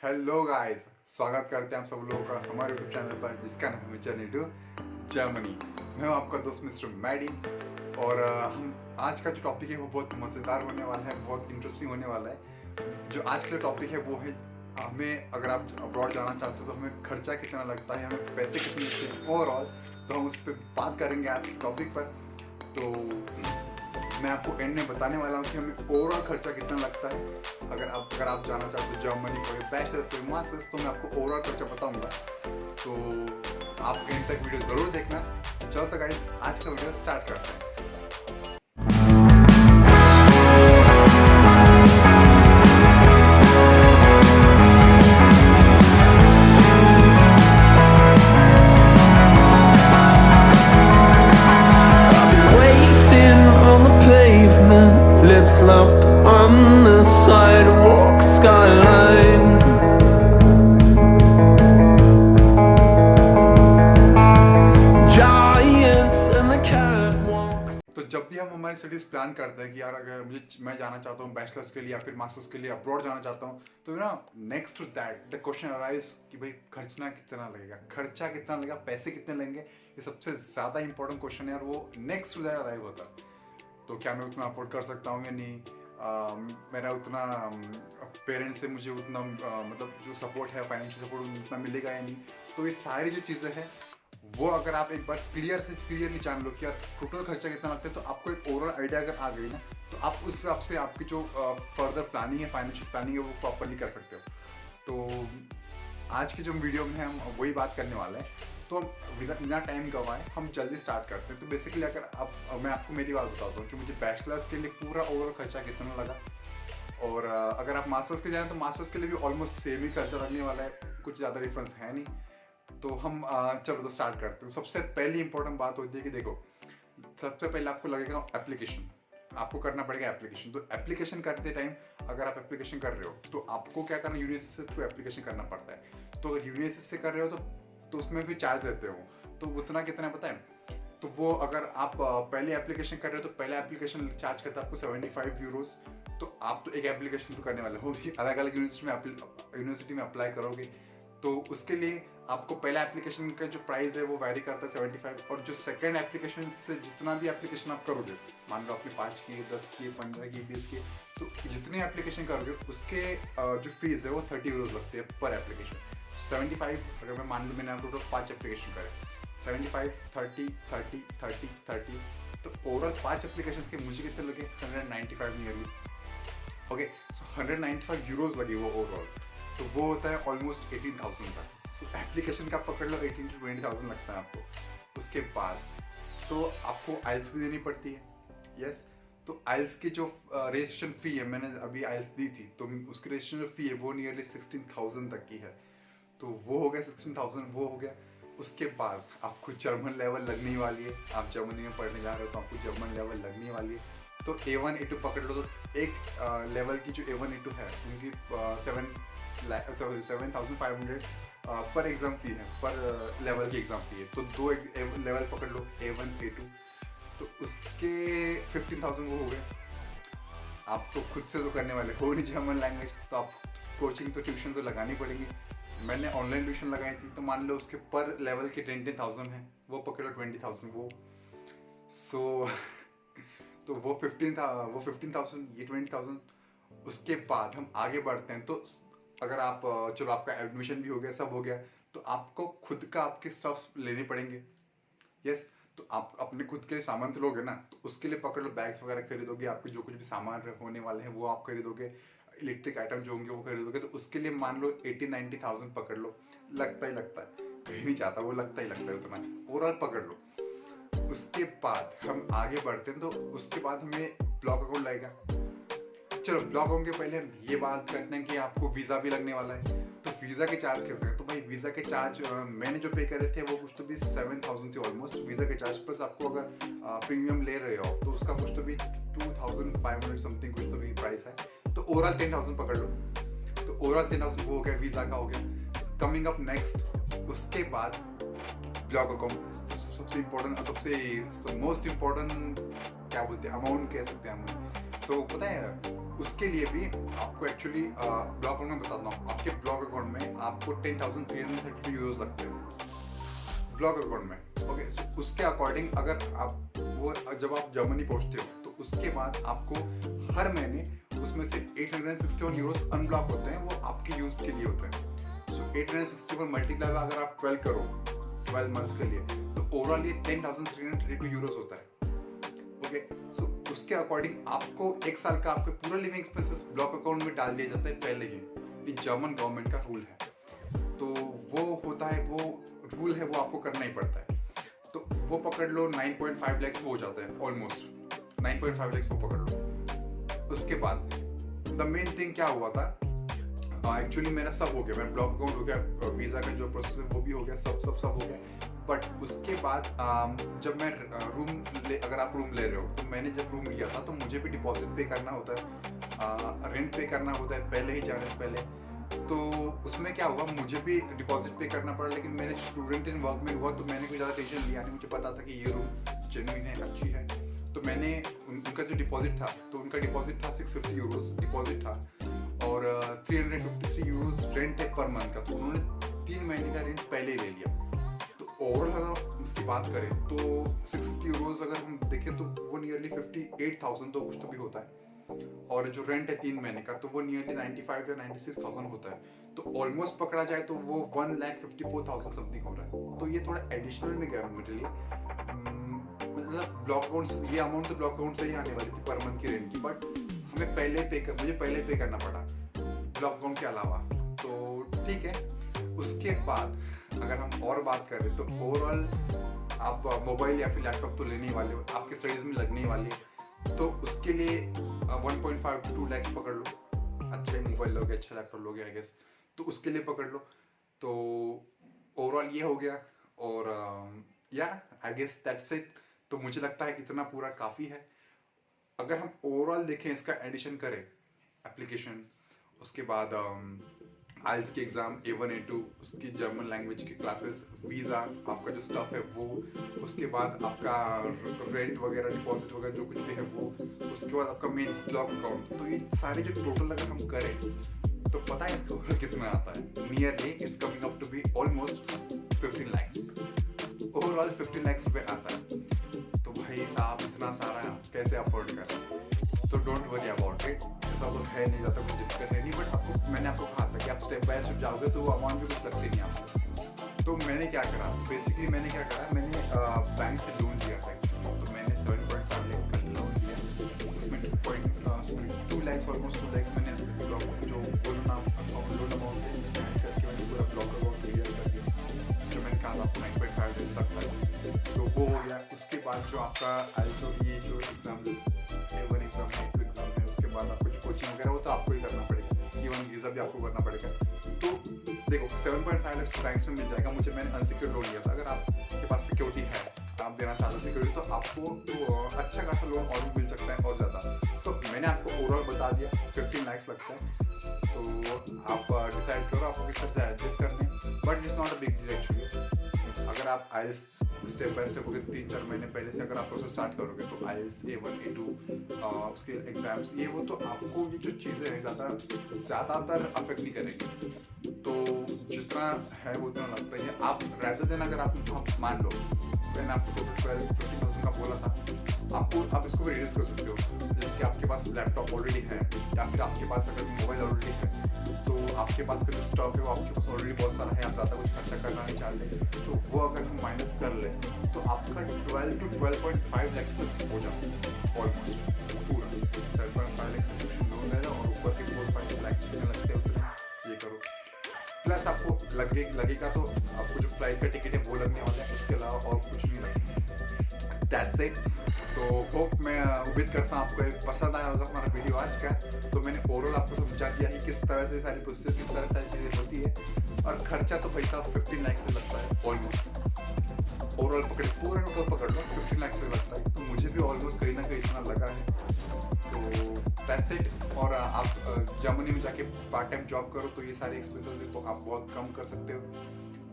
Hello guys, स्वागत करते हैं आप सब लोगों का हमारे यूट्यूब चैनल पर जिसका नाम है जर्नी टू जर्मनी। मैं हूं आपका दोस्त मिस्टर मैडी और हम आज का जो टॉपिक है वो बहुत मज़ेदार होने वाला है, बहुत इंटरेस्टिंग होने वाला है। जो आज का टॉपिक है वो है हमें अगर आप अब्रॉड जाना चाहते हो तो हमें खर्चा कितना लगता है, हमें पैसे कितने लगते हैं ओवरऑल। तो हम उस पर बात करेंगे आज के टॉपिक पर। तो मैं आपको एंड में बताने वाला हूँ कि हमें ओवरऑल खर्चा कितना लगता है। अगर आप जाना चाहते हो Germany for bachelors for masters, तो मैं आपको ओवरऑल खर्चा बताऊंगा। तो आप एंड तक वीडियो ज़रूर देखना। चलो तो गाइस, आज का वीडियो स्टार्ट करते हैं। Lips locked on the sidewalk skyline. Giants and the catwalks. तो जब भी हम हमारी स्टडीज प्लान करते हैं कि यार अगर मैं जाना चाहता हूँ बैचलर्स के लिए या फिर मास्टर्स के लिए अब्रॉड जाना चाहता हूँ, तो ना next to that the question arise कि भाई खर्चना कितना लगेगा, खर्चा कितना लगेगा, पैसे कितने लगेंगे। ये सबसे ज़्यादा इंपॉर्टेंट क्वेश्चन है और वो नेक्स्ट टू दैट अराइव होता है। तो क्या मैं उतना अफोर्ड कर सकता हूँ या नहीं, मेरा उतना पेरेंट्स से मुझे उतना मतलब जो सपोर्ट है, फाइनेंशियल सपोर्ट उतना मिलेगा या नहीं। तो ये सारी जो चीज़ें हैं वो अगर आप एक बार क्लियरली जान लो कि यार टोटल खर्चा कितना लगता है, तो आपको एक ओवरऑल आइडिया अगर आ गई ना, तो आप उस हिसाब से आपकी जो फर्दर प्लानिंग है, फाइनेंशियल प्लानिंग है, वो प्रॉपरली कर सकते हो। तो आज की जो वीडियो में हम वही बात करने वाले हैं। तो बिना टाइम गवाए हम जल्दी स्टार्ट करते हैं। तो बेसिकली अगर मैं आपको मेरी बात बताता हूँ कि मुझे बैचलर्स के लिए पूरा ओवरऑल खर्चा कितना लगा, और अगर आप मास्टर्स के जाएँ तो मास्टर्स के लिए भी ऑलमोस्ट सेम ही खर्चा लगने वाला है, कुछ ज़्यादा डिफरेंस है नहीं। तो हम चलो तो स्टार्ट करते हैं। सबसे पहली इंपॉर्टेंट बात होती है कि देखो, सबसे पहले आपको लगेगा एप्लीकेशन, आपको करना पड़ेगा एप्लीकेशन। तो एप्लीकेशन करते टाइम अगर आप एप्लीकेशन कर रहे हो तो आपको क्या करना, यूनिवर्सिटी से थ्रू एप्लीकेशन करना पड़ता है। तो अगर यूनिवर्सिटी से कर रहे हो तो उसमें भी चार्ज लेते हो, तो उतना कितना पता है। तो वो अगर आप पहले एप्लीकेशन कर रहे हो तो पहले एप्लीकेशन चार्ज करता है आपको 75 यूरोज। तो आप तो एक एप्लीकेशन तो करने वाले हो, अलग अलग यूनिवर्सिटी में अप्लाई करोगे, तो उसके लिए आपको पहला एप्लीकेशन का जो प्राइस है वो वैरी करता है 75। और जो सेकंड एप्लीकेशन से जितना भी एप्लीकेशन आप करोगे, मान लो आपने 5 की, 10 की, 15 की, 20 की, तो जितने एप्लीकेशन करोगे उसके जो फीस है वो 30 यूरोज लगती है पर एप्लीकेशन। 75 अगर मैं मान लूँ मैंने टोटल 5 एप्लीकेशन करे, 75, 30, 30, 30, 30, तो ओवरऑल 5 एप्लीकेशन के मुझे कितने लगे, 195 नियरली। ओके, सो 195 यूरोज लगे वो ओवरऑल। तो वो होता है ऑलमोस्ट 18,000 का। सो एप्लीकेशन का पकड़ लो 18 to 20,000 लगता है आपको। उसके बाद तो आपको आइल्स भी देनी पड़ती है। यस, तो आइल्स की जो रजिस्ट्रेशन फ़ी है, मैंने अभी आइल्स दी थी, तो उसकी रजिस्ट्रेशन जो फ़ी है वो नियरली 16,000 तक की है। तो वो हो गया 16,000, वो हो गया। उसके बाद आपको जर्मन लेवल लगने वाली है, आप जर्मनी में पढ़ने जा रहे हो तो आपको जर्मन लेवल लगने वाली है। तो A1 A2 पकड़ लो, तो एक लेवल की जो A1 A2 है उनकी 7,500 पर एग्ज़ाम फी है, पर लेवल की एग्ज़ाम फी है। तो दो लेवल पकड़ लो, A1 A2, तो उसके 15,000 वो हो गए। आप तो खुद से तो करने वाले हो नहीं जर्मन लैंग्वेज, तो आप कोचिंग तो ट्यूशन तो लगानी पड़ेगी। मैंने ऑनलाइन ट्यूशन लगाई थी, तो मान लो उसके पर लेवल के 20,000 है, वो पकड़ लो 20,000 वो। सो तो वो 15,000, ये 20,000। उसके बाद हम आगे बढ़ते हैं। तो अगर आप चलो आपका एडमिशन भी हो गया, सब हो गया, तो आपको खुद का आपके स्टफ्स लेने पड़ेंगे। यस, तो आप अपने खुद के सामान तो लोगे ना, तो उसके लिए पकड़ लो बैग्स वगैरह खरीदोगे, आपके जो कुछ भी सामान होने वाले हैं वो आप खरीदोगे, इलेक्ट्रिक आइटम जो होंगे वो खरीदोगे। तो उसके लिए मान लो 80-90,000 पकड़ लो, लगता ही लगता है, कहीं नहीं जाता, वो लगता ही लगता है उतना, ओवरऑल पकड़ लो। उसके बाद हम आगे बढ़ते हैं। तो उसके बाद हमें ब्लॉक अकाउंट लगेगा। चलो ब्लॉक अकाउंट के पहले हम ये बात करते हैं कि आपको वीज़ा भी लगने वाला है। तो वीज़ा के चार्ज कैसे हैं, तो भाई वीज़ा के चार्ज मैंने जो पे करे थे वो कुछ तो भी 7,000 थे ऑलमोस्ट वीज़ा के चार्ज, प्लस आपको अगर प्रीमियम ले रहे हो तो उसका कुछ तो भी 2,500 समथिंग कुछ तो भी प्राइस है। तो ओवरऑल 10,000 पकड़ लो। तो ओवरऑल 10,000 वो हो गया, वीज़ा का हो गया। कमिंग अप नेक्स्ट, उसके बाद ब्लॉक अकाउंट, सबसे इम्पोर्टेंट, सबसे मोस्ट इम्पोर्टेंट क्या बोलते हैं, अमाउंट कह सकते हैं हम। तो पता है उसके लिए भी आपको एक्चुअली ब्लॉग अकाउंट में बताता हूँ, आपके ब्लॉग अकाउंट में आपको 10,332 यूरोज लगते हैं ब्लॉग अकाउंट में। ओके, सो उसके अकॉर्डिंग अगर आप वो जब आप जर्मनी पहुंचते हो तो उसके बाद आपको हर महीने उसमें से 861 यूरोज अनब्लॉक होते हैं, वो आपके यूज के लिए होते हैं। सो 861 मल्टीप्लाई अगर आप 12 करो 12 मंथ्स के लिए, तो ओवरऑल ये 10,332 यूरोज होता है। ओके, सो उसके अकॉर्डिंग आपको एक साल का आपके पूरा लिविंग एक्सपेंसेस ब्लॉक अकाउंट में डाल दिया जाता है पहले ही। ये जर्मन गवर्नमेंट का रूल है, तो वो होता है, वो रूल है, वो आपको करना ही पड़ता है। तो वो पकड़ लो 9.5 लाख हो जाता है, ऑलमोस्ट 9.5 लाख वो पकड़ लो। उसके बाद द मेन थिंग क्या हुआ था, एक्चुअली मेरा सब हो गया, मेरा ब्लॉक अकाउंट हो गया, वीज़ा का जो प्रोसेस है वो भी हो गया, सब हो गया। बट उसके बाद जब मैं अगर आप रूम ले रहे हो, तो मैंने जब रूम लिया था तो मुझे भी डिपॉजिट पे करना होता है, रेंट पे करना होता है पहले ही जाने से पहले। तो उसमें क्या हुआ, मुझे भी डिपॉजिट पे करना पड़ा, लेकिन मेरे स्टूडेंट इन वर्क में हुआ तो मैंने कोई ज़्यादा टेंशन लिया नहीं, मुझे पता था कि ये रूम जेन्युइन है, अच्छी है। तो मैंने उनका जो डिपॉजिट था, तो उनका डिपॉजिट था 650 यूरोज डिपॉजिट था, और 353 यूरोज रेंट है पर मंथ का। तो उन्होंने 3 महीने का रेंट पहले ही ले लिया। तो ओवरऑल अगर इसकी बात करें तो 650 यूरोज अगर हम देखें तो वो नियरली 58,000 तो कुछ तो भी होता है, और जो रेंट है 3 महीने का तो वो नियरली 95 या 96,000 होता है। तो ऑलमोस्ट पकड़ा जाए तो वो 1,54,000 समथिंग हो रहा है। तो ये थोड़ा एडिशनल में गया मेरे लिए, मतलब ब्लॉक अकाउंट, ये अमाउंट तो ब्लॉक अकाउंट से ही आने वाली थी पर मंथ की रेंट की, बट हमें मुझे पहले पे करना पड़ा ब्लॉक अकाउंट के अलावा। तो ठीक है, उसके बाद अगर हम और बात करें तो ओवरऑल आप मोबाइल या फिर लैपटॉप तो लेने ही वाले हो, आपके स्टडीज में लगने ही वाली है, तो उसके लिए 1.5 to 2 लाख पकड़ लो। अच्छा मोबाइल लोगे, अच्छा लैपटॉप लोगे आई गेस, तो उसके लिए पकड़ लो। तो ओवरऑल ये हो गया, और या आई गेस दैट्स इट। तो मुझे लगता है इतना पूरा काफ़ी है। अगर हम ओवरऑल देखें, इसका एडिशन करें एप्लीकेशन, उसके बाद आइल्स की एग्ज़ाम A1 A2, उसकी जर्मन लैंग्वेज की क्लासेस, वीज़ा, आपका जो स्टफ है वो, उसके बाद आपका रेंट वगैरह, डिपॉजिट वगैरह जो कुछ भी है वो, उसके बाद आपका मेन ब्लॉक अकाउंट, तो ये सारे जो टोटल अगर हम करें तो पता है इसका ओवरऑल कितना आता है। Nearly it's coming up to be almost 15 lakh, overall 15 lakh रुपये आता है। तो भाई साहब इतना सारा कैसे अफोर्ड करें? तो डोंट वरी अबाउट इट, ऐसा तो है नहीं, ज़्यादा कुछ दिक्कत है नहीं। बट मैंने आपको कहा था कि आप स्टेप बाय स्टेप जाओगे तो वो अमाउंट भी कुछ लगती नहीं आपको। तो मैंने क्या करा, बेसिकली मैंने बैंक से लोन लिया था। तो मैंने 7.5 लाख का लोन लिया, उसमें 2 लाख ऑलमोस्ट 2 लाख मैंने ब्लॉक जो लोन अमाउंट है उसमें ऐड करके मैंने पूरा ब्लॉक अमाउंट क्लियर कर दिया, जो मैंने कहा आपको 9.5 लाख तक था। तो वो हो गया। उसके बाद जो आपका आइल्स ये जो एग्ज़ाम A1 एग्ज़ाम है, A2 एग्ज़ाम है, उसके बाद आपको जो कोचिंग वगैरह वो तो आपको ही करना पड़ेगा, इवन वीज़ा भी आपको करना पड़ेगा। तो देखो 7.5 लाख बैंक्स में मिल जाएगा मुझे, मैंने अनसिक्योर्ड लोन लिया था। अगर आपके पास सिक्योरिटी है, आप देना चाहते हो सिक्योरिटी, तो आपको तो अच्छा खासा लोन और भी मिल सकता है और ज़्यादा। तो मैंने आपको ओवरऑल बता दिया 15 लाख लगता है। तो आप डिसाइड करो आपको किस तरह से एडजस्ट करने, but it's not a big deal actually. अगर आप आइल्स स्टेप बाय स्टेप होकर 3-4 महीने पहले से अगर आप प्रोसेस स्टार्ट करोगे तो आइल्स A1 A2 उसके एग्जाम्स ये वो, तो आपको ये जो चीज़ें हैं ज़्यादातर अफेक्ट नहीं करेंगे। तो जितना है वो उतना लगता है। आप रेदर देन अगर आप मान लो मैंने आपको 12-15,000 का बोला था, आप इसको भी रिड्यूस कर सकते हो। जैसे कि आपके पास लैपटॉप ऑलरेडी है, या फिर आपके पास अगर मोबाइल ऑलरेडी है, तो आपके पास का जो स्टॉक है वो आपके पास ऑलरेडी बहुत सारा है, आप ज़्यादा कुछ खर्चा करना नहीं चाहते, तो वो अगर हम माइनस कर लें तो आपका 12 to 12.5 लाख तक हो जाता है ऑलमोस्ट पूरा। 7.5 लाख लोन ले लो और ऊपर के 4-5 लाख जितने लगते हैं उतने ये करो, प्लस आपको लगेगा तो आपको जो फ्लाइट का टिकट है वो लगने वाला है, उसके अलावा और कुछ नहीं लगेगा। That's it. तो होप मैं उम्मीद करता हूँ आपको पसंद आया होगा हमारा वीडियो आज का। तो मैंने ओवरऑल आपको समझा दिया कि किस तरह से सारी प्रोसेस, किस तरह सारी चीज़ें होती है, और खर्चा तो पैसा 15 लाख से लगता है ऑलमोस्ट। ओवरऑल पूरा टोटल पकड़ लो 15 लाख से लगता है, तो मुझे भी ऑलमोस्ट कहीं ना कहीं इतना लगा है। तो दैट्स इट। और आप जर्मनी में जाके पार्ट टाइम जॉब करो तो ये सारे एक्सपेंसेस भी आप बहुत कम कर सकते हो।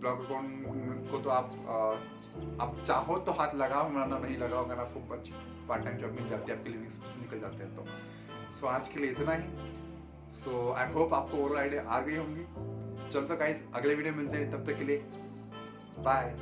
ब्लॉग अकाउंट को तो आप चाहो तो हाथ लगाओ, वरना नहीं लगाओ। अगर आपको पार्ट टाइम जॉब मिल जाती है, आपके लिविंग एक्सपेंसेस निकल जाते हैं। तो सो आज के लिए इतना ही। सो आई होप आपको ओवरऑल आइडिया आ गई होंगी। चलो तो गाइस अगले वीडियो मिलते हैं, तब तक के लिए बाय।